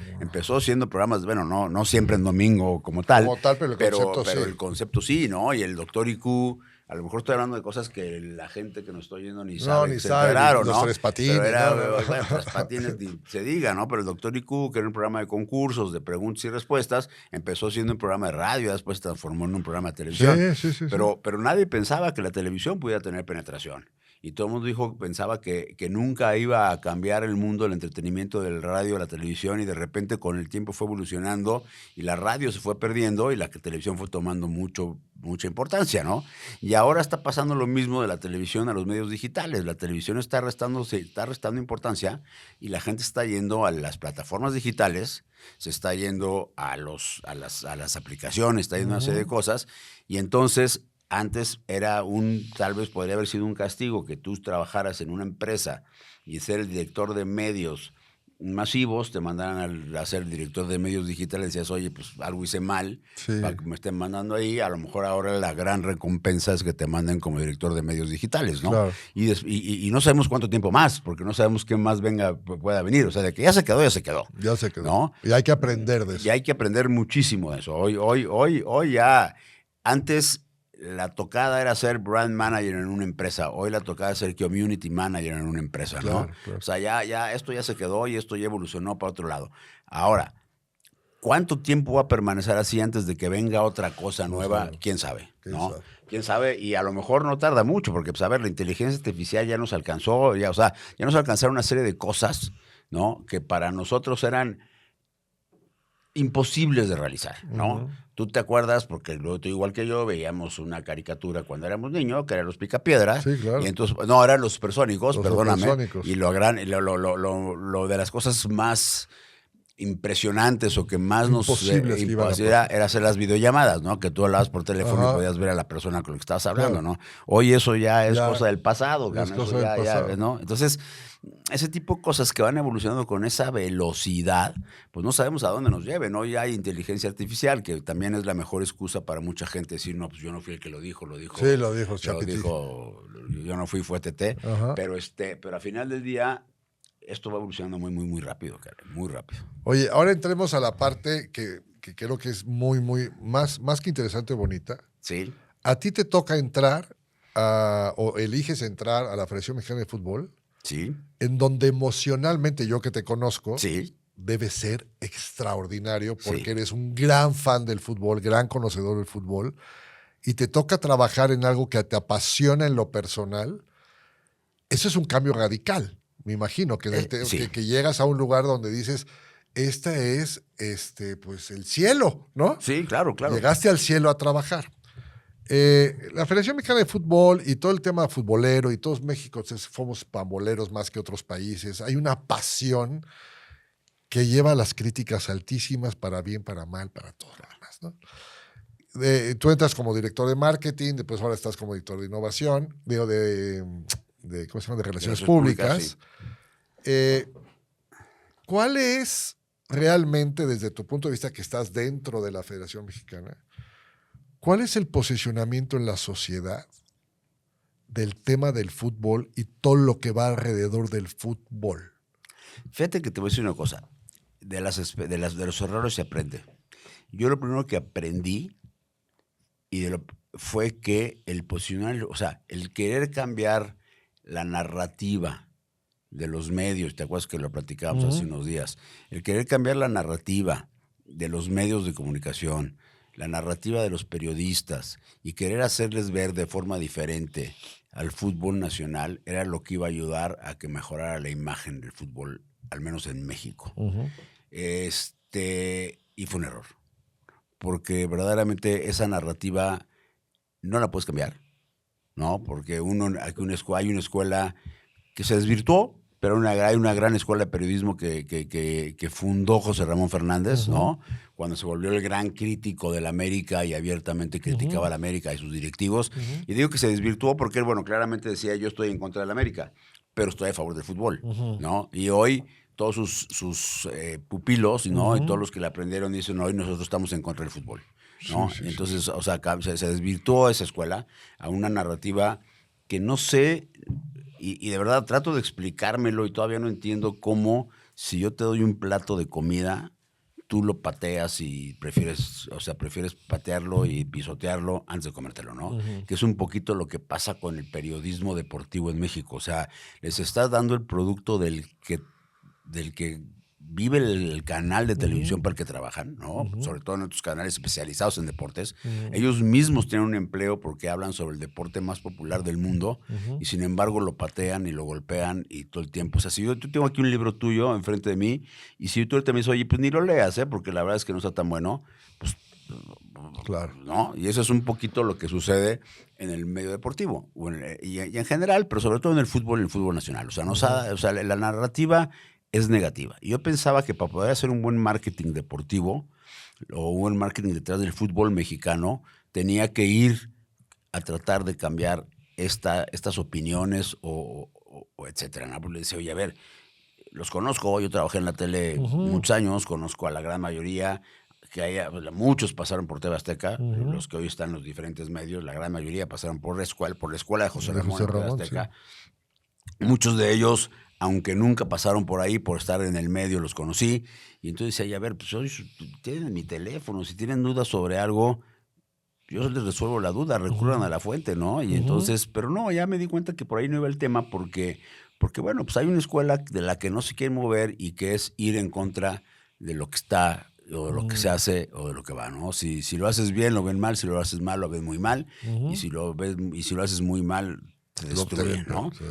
programas, bueno, no siempre en domingo como tal. Como tal, pero el concepto sí, ¿no? Y el Doctor IQ, a lo mejor estoy hablando de cosas que la gente que nos está oyendo ni sabe. Ni sabe, enteraron, los ¿no? Tres Patines. Pero era, bueno, Tres Patines se diga, ¿no? Pero el Doctor IQ, que era un programa de concursos, de preguntas y respuestas, empezó siendo un programa de radio, después se transformó en un programa de televisión. Sí. Pero nadie pensaba que la televisión pudiera tener penetración. Y todo el mundo pensaba que nunca iba a cambiar el mundo del entretenimiento del radio, la televisión, y de repente con el tiempo fue evolucionando y la radio se fue perdiendo y la televisión fue tomando mucha importancia, ¿no? Y ahora está pasando lo mismo de la televisión a los medios digitales. La televisión está restando importancia y la gente está yendo a las plataformas digitales, se está yendo a las aplicaciones, está yendo a una serie de cosas, y entonces antes tal vez podría haber sido un castigo que tú trabajaras en una empresa y ser el director de medios masivos, te mandaran a ser director de medios digitales, decías, oye, pues algo hice mal, para que me estén mandando ahí. A lo mejor ahora la gran recompensa es que te manden como director de medios digitales, ¿no? Claro. Y no sabemos cuánto tiempo más, porque no sabemos qué más pueda venir. O sea, de que ya se quedó, ya se quedó. Ya se quedó. ¿No? Y hay que aprender de eso. Y hay que aprender muchísimo de eso. Hoy ya, antes la tocada era ser brand manager en una empresa. Hoy la tocada es ser community manager en una empresa, ¿no? Claro. O sea, ya esto ya se quedó y esto ya evolucionó para otro lado. Ahora, ¿cuánto tiempo va a permanecer así antes de que venga otra cosa nueva? ¿Quién sabe? ¿Quién sabe? Y a lo mejor no tarda mucho, porque, pues, a ver, la inteligencia artificial ya nos alcanzó, ya nos alcanzaron una serie de cosas, ¿no? Que para nosotros eran imposibles de realizar, ¿no? Tú te acuerdas, porque tú igual que yo veíamos una caricatura cuando éramos niños, que eran los Picapiedra. Sí, claro. Y entonces, no, eran los supersónicos, perdóname. Supersónicos. Y lo de las cosas más impresionantes o que más Imposibles era hacer las videollamadas, ¿no? Que tú hablabas por teléfono y podías ver a la persona con la que estabas hablando, ¿no? Hoy eso ya es cosa del pasado, es cosa del pasado. ¿no? Entonces, ese tipo de cosas que van evolucionando con esa velocidad, pues no sabemos a dónde nos lleven. Hoy hay inteligencia artificial, que también es la mejor excusa para mucha gente decir, no, pues yo no fui el que lo dijo. Sí, lo dijo Chapiti. Yo no fui, fue TT. Pero al final del día, esto va evolucionando muy, muy, muy rápido, Karen, muy rápido. Oye, ahora entremos a la parte que creo que es muy, muy, más que interesante, bonita. Sí. ¿A ti te toca entrar o eliges entrar a la Federación Mexicana de Fútbol? Sí. En donde emocionalmente, yo que te conozco, sí, debe ser extraordinario porque eres un gran fan del fútbol, gran conocedor del fútbol. y te toca trabajar en algo que te apasiona en lo personal, eso es un cambio radical, me imagino, Sí. que llegas a un lugar donde dices, este es pues el cielo, ¿no? Sí, claro, claro. Llegaste al cielo a trabajar. La Federación Mexicana de Fútbol y todo el tema futbolero y todos México somos pamboleros más que otros países. Hay una pasión que lleva las críticas altísimas para bien, para mal, para todo lo demás, ¿no? Tú entras como director de marketing, después ahora estás como director de innovación, ¿cómo se llama? De relaciones públicas. Sí. ¿Cuál es realmente, desde tu punto de vista que estás dentro de la Federación Mexicana, cuál es el posicionamiento en la sociedad del tema del fútbol y todo lo que va alrededor del fútbol? Fíjate que te voy a decir una cosa. De los errores se aprende. Yo lo primero que aprendí fue que el posicionar, o sea, el querer cambiar la narrativa de los medios, ¿te acuerdas que lo platicábamos hace unos días? El querer cambiar la narrativa de los medios de comunicación, la narrativa de los periodistas y querer hacerles ver de forma diferente al fútbol nacional era lo que iba a ayudar a que mejorara la imagen del fútbol, al menos en México. Y fue un error, porque verdaderamente esa narrativa no la puedes cambiar, ¿no? Porque hay una escuela que se desvirtuó, pero hay una gran escuela de periodismo que fundó José Ramón Fernández, ¿no? Cuando se volvió el gran crítico de la América y abiertamente criticaba a la América y sus directivos. Y digo que se desvirtuó porque él, bueno, claramente decía, yo estoy en contra de la América, pero estoy a favor del fútbol, ¿no? Y hoy todos sus pupilos, ¿no? Y todos los que le aprendieron dicen, hoy nosotros estamos en contra del fútbol, ¿no? Sí, sí, entonces, o sea, se desvirtuó esa escuela a una narrativa que no sé, y de verdad trato de explicármelo y todavía no entiendo cómo, si yo te doy un plato de comida, tú lo pateas y prefieres patearlo y pisotearlo antes de comértelo, ¿no? Que es un poquito lo que pasa con el periodismo deportivo en México. O sea, les estás dando el producto del que vive el canal de televisión para el que trabajan, ¿no? Sobre todo en otros canales especializados en deportes. Ellos mismos tienen un empleo porque hablan sobre el deporte más popular del mundo y sin embargo lo patean y lo golpean y todo el tiempo. O sea, si yo tengo aquí un libro tuyo enfrente de mí y si tú ahorita me dices, oye, pues ni lo leas, porque la verdad es que no está tan bueno, pues Claro. ¿no? Y eso es un poquito lo que sucede en el medio deportivo y en general, pero sobre todo en el fútbol nacional. O sea, la narrativa es negativa. Y yo pensaba que para poder hacer un buen marketing deportivo o un buen marketing detrás del fútbol mexicano, tenía que ir a tratar de cambiar estas opiniones o etcétera, ¿no? Porque le decía, oye, a ver, los conozco, yo trabajé en la tele muchos años, conozco a la gran mayoría, muchos pasaron por TV Azteca, los que hoy están en los diferentes medios, la gran mayoría pasaron por la escuela de José Ramón en TV Azteca. Sí. Muchos de ellos, aunque nunca pasaron por ahí, por estar en el medio, los conocí. Y entonces decía, a ver, pues hoy tienen mi teléfono, si tienen dudas sobre algo, yo les resuelvo la duda, recurran a la fuente, ¿no? Y entonces, pero no, ya me di cuenta que por ahí no iba el tema porque bueno, pues hay una escuela de la que no se quiere mover y que es ir en contra de lo que está o de lo que se hace o de lo que va, ¿no? Si lo haces bien, lo ven mal, si lo haces mal, lo ven muy mal, y si lo haces muy mal, te destruye, ¿no? Sí.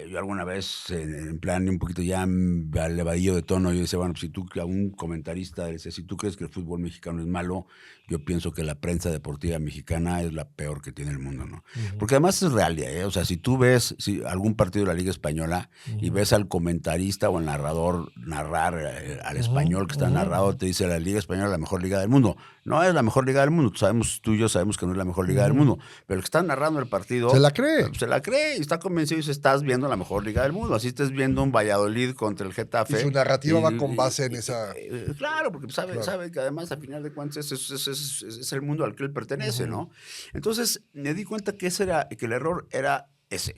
Yo alguna vez, en plan un poquito ya elevadillo de tono, yo decía, bueno, pues a un comentarista decía, si tú crees que el fútbol mexicano es malo, yo pienso que la prensa deportiva mexicana es la peor que tiene el mundo, ¿no? Porque además es real, o sea, si tú ves algún partido de la Liga Española y ves al comentarista o al narrador narrar al español que está narrado, te dice la Liga Española es la mejor liga del mundo. No es la mejor liga del mundo, tú y yo sabemos que no es la mejor liga del mundo, pero el que está narrando el partido se la cree y está convencido y dice, estás viendo la mejor liga del mundo, así estés viendo un Valladolid contra el Getafe. Y su narrativa va con base en esa... Claro, porque sabe que además a final de cuentas es el mundo al que él pertenece, ¿no? Entonces me di cuenta que el error era ese.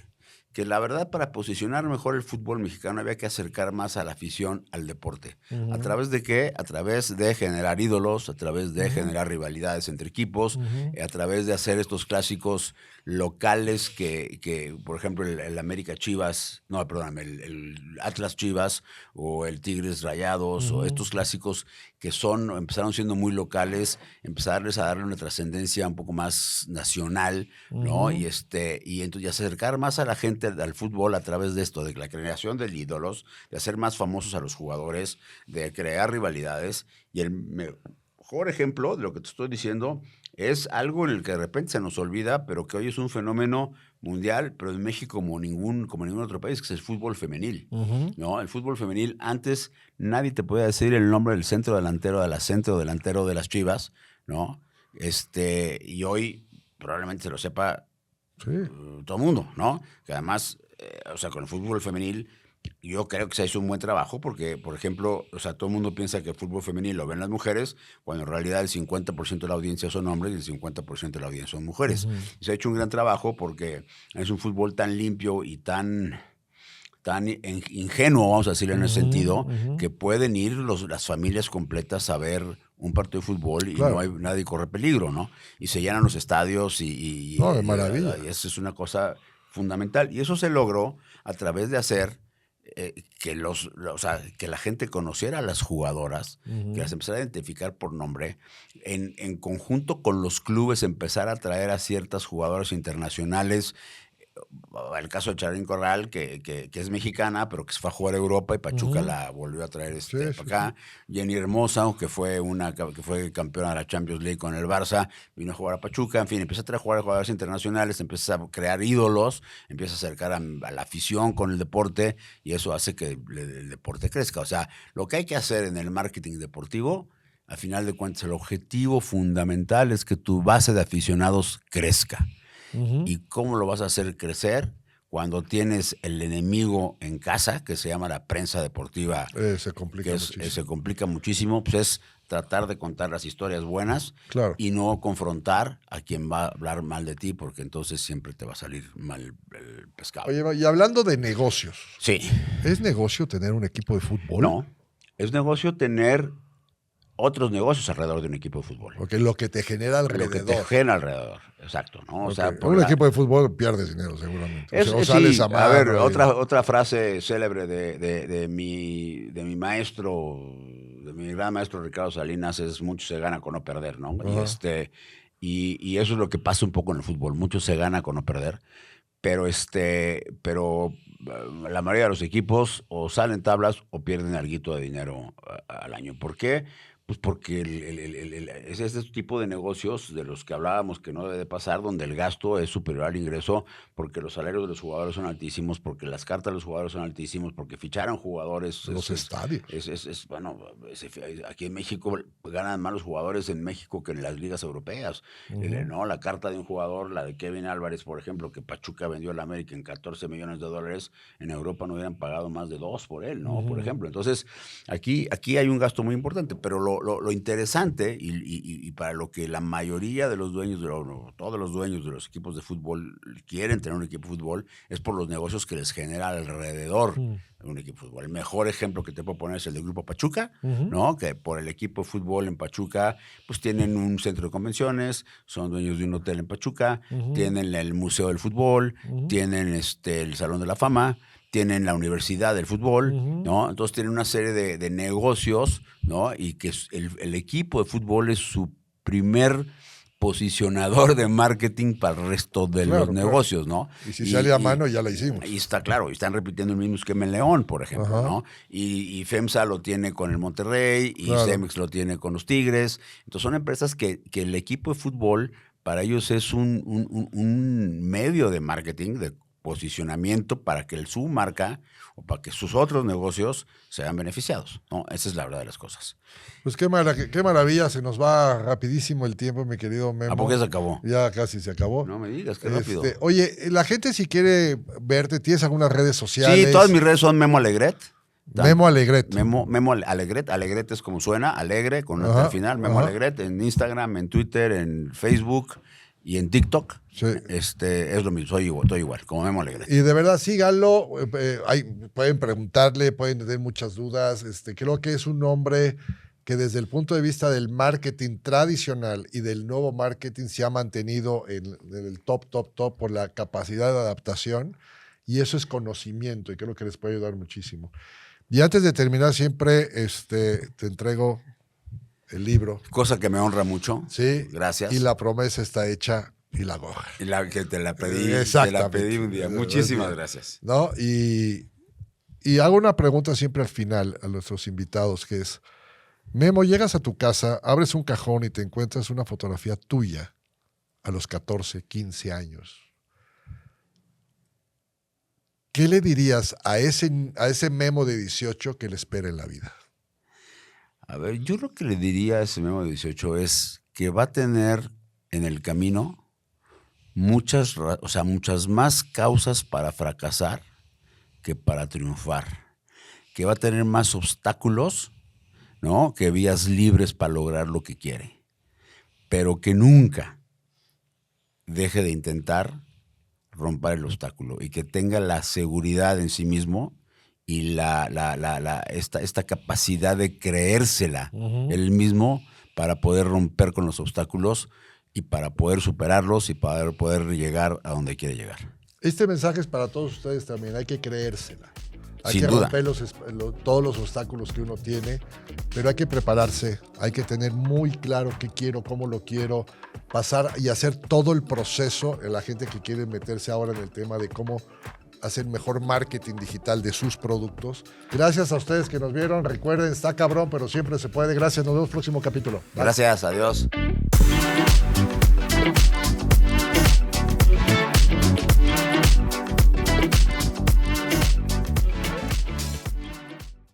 que la verdad para posicionar mejor el fútbol mexicano había que acercar más a la afición al deporte. ¿A través de qué? A través de generar ídolos, a través de generar rivalidades entre equipos, a través de hacer estos clásicos locales que por ejemplo, el América Chivas, no, perdóname, el Atlas Chivas o el Tigres Rayados o estos clásicos que empezaron siendo muy locales, empezarles a darle una trascendencia un poco más nacional, ¿no? Y entonces acercar más a la gente al fútbol a través de esto, de la creación de ídolos, de hacer más famosos a los jugadores, de crear rivalidades. Y el mejor ejemplo de lo que te estoy diciendo es algo en el que de repente se nos olvida, pero que hoy es un fenómeno mundial, pero en México como ningún otro país, que es el fútbol femenil. ¿No? El fútbol femenil, antes nadie te podía decir el nombre del centro delantero de las Chivas, ¿no? Y hoy probablemente se lo sepa todo el mundo, ¿no? Que además, con el fútbol femenil, yo creo que se ha hecho un buen trabajo porque, por ejemplo, todo el mundo piensa que el fútbol femenil lo ven las mujeres, cuando en realidad el 50% de la audiencia son hombres y el 50% de la audiencia son mujeres. Y se ha hecho un gran trabajo porque es un fútbol tan limpio y tan ingenuo, vamos a decirlo en ese sentido, que pueden ir las familias completas a ver un partido de fútbol y no hay nadie corre peligro, ¿no? Y se llenan los estadios de maravilla. Y eso es una cosa fundamental. Y eso se logró a través de hacer que la gente conociera a las jugadoras, que las empezara a identificar por nombre, en conjunto con los clubes empezar a traer a ciertas jugadoras internacionales. El caso de Charín Corral, que es mexicana, pero que se fue a jugar a Europa y Pachuca la volvió a traer para acá. Jenny Hermosa, que fue campeona de la Champions League con el Barça, vino a jugar a Pachuca. En fin, empieza a traer jugadores internacionales, empieza a crear ídolos, empieza a acercar a la afición con el deporte y eso hace que el deporte crezca. O sea, lo que hay que hacer en el marketing deportivo, al final de cuentas, el objetivo fundamental es que tu base de aficionados crezca. ¿Y cómo lo vas a hacer crecer? Cuando tienes el enemigo en casa, que se llama la prensa deportiva, se complica muchísimo, pues es tratar de contar las historias buenas y no confrontar a quien va a hablar mal de ti, porque entonces siempre te va a salir mal el pescado. Oye, y hablando de negocios. Sí. ¿Es negocio tener un equipo de fútbol? No, es negocio tener otros negocios alrededor de un equipo de fútbol. Porque lo que te genera alrededor. Lo que te genera alrededor, exacto, ¿no? O sea, un equipo de fútbol pierdes dinero seguramente. Sales a mano. A ver, otra frase célebre de mi maestro, de mi gran maestro Ricardo Salinas, es mucho se gana con no perder, ¿no? Y eso es lo que pasa un poco en el fútbol, mucho se gana con no perder, pero la mayoría de los equipos o salen tablas o pierden alguito de dinero al año. ¿Por qué? Pues porque es este tipo de negocios de los que hablábamos que no debe de pasar, donde el gasto es superior al ingreso, porque los salarios de los jugadores son altísimos, porque las cartas de los jugadores son altísimos, porque ficharon jugadores. Los estadios. Aquí en México ganan más los jugadores en México que en las ligas europeas. ¿No? La carta de un jugador, la de Kevin Álvarez, por ejemplo, que Pachuca vendió a la América en $14 millones, en Europa no hubieran pagado más de 2 por él, ¿no? Por ejemplo. Entonces, aquí hay un gasto muy importante, pero lo interesante y para lo que la mayoría de los dueños, todos los dueños de los equipos de fútbol quieren tener un equipo de fútbol, es por los negocios que les genera alrededor de un equipo de fútbol. El mejor ejemplo que te puedo poner es el del Grupo Pachuca, ¿no? Que por el equipo de fútbol en Pachuca, pues tienen un centro de convenciones, son dueños de un hotel en Pachuca, tienen el Museo del Fútbol, tienen el Salón de la Fama, tienen la Universidad del Fútbol, ¿no? Entonces tienen una serie de negocios, ¿no? Y que el equipo de fútbol es su primer posicionador de marketing para el resto de los negocios, ¿no? Y si sale a mano, ya la hicimos. Y está claro, y están repitiendo el mismo esquema en León, por ejemplo, ¿no? Y FEMSA lo tiene con el Monterrey, y Cemex lo tiene con los Tigres. Entonces son empresas que el equipo de fútbol, para ellos es un medio de marketing, de posicionamiento para que su marca o para que sus otros negocios sean beneficiados, ¿no? Esa es la verdad de las cosas. Pues qué maravilla, se nos va rapidísimo el tiempo, mi querido Memo. ¿A poco ya se acabó? Ya casi se acabó. No me digas, qué rápido. Oye, la gente si quiere verte, ¿tienes algunas redes sociales? Sí, todas mis redes son Memo Alegret. Memo Alegret. Memo Alegret. Alegret es como suena, alegre, con al final. Memo Alegret en Instagram, en Twitter, en Facebook. y en TikTok. Sí. Es lo mismo, estoy igual, como Memo Alegret. Y de verdad, síganlo. Pueden preguntarle, pueden tener muchas dudas. Creo que es un hombre que desde el punto de vista del marketing tradicional y del nuevo marketing se ha mantenido en el top por la capacidad de adaptación. Y eso es conocimiento y creo que les puede ayudar muchísimo. Y antes de terminar, siempre te entrego el libro. Cosa que me honra mucho. Sí. Gracias. Y la promesa está hecha y la goja. Y que te la pedí. Exactamente. Te la pedí un día. Muchísimas gracias. ¿No? Y hago una pregunta siempre al final a nuestros invitados, que es, Memo, llegas a tu casa, abres un cajón y te encuentras una fotografía tuya a los 14, 15 años. ¿Qué le dirías a ese Memo de 18 que le espera en la vida? A ver, yo lo que le diría a ese Memo de 18 es que va a tener en el camino muchas más causas para fracasar que para triunfar. Que va a tener más obstáculos, ¿no? Que vías libres para lograr lo que quiere. Pero que nunca deje de intentar romper el obstáculo y que tenga la seguridad en sí mismo y esta capacidad de creérsela él mismo para poder romper con los obstáculos y para poder superarlos y para poder llegar a donde quiere llegar. Este mensaje es para todos ustedes también. Hay que creérsela. Hay Sin que duda. romper todos los obstáculos que uno tiene, pero hay que prepararse, hay que tener muy claro qué quiero, cómo lo quiero, pasar y hacer todo el proceso. La gente que quiere meterse ahora en el tema de cómo hacer mejor marketing digital de sus productos. Gracias a ustedes que nos vieron. Recuerden, está cabrón, pero siempre se puede. Gracias, nos vemos en el próximo capítulo. Bye. Gracias, adiós.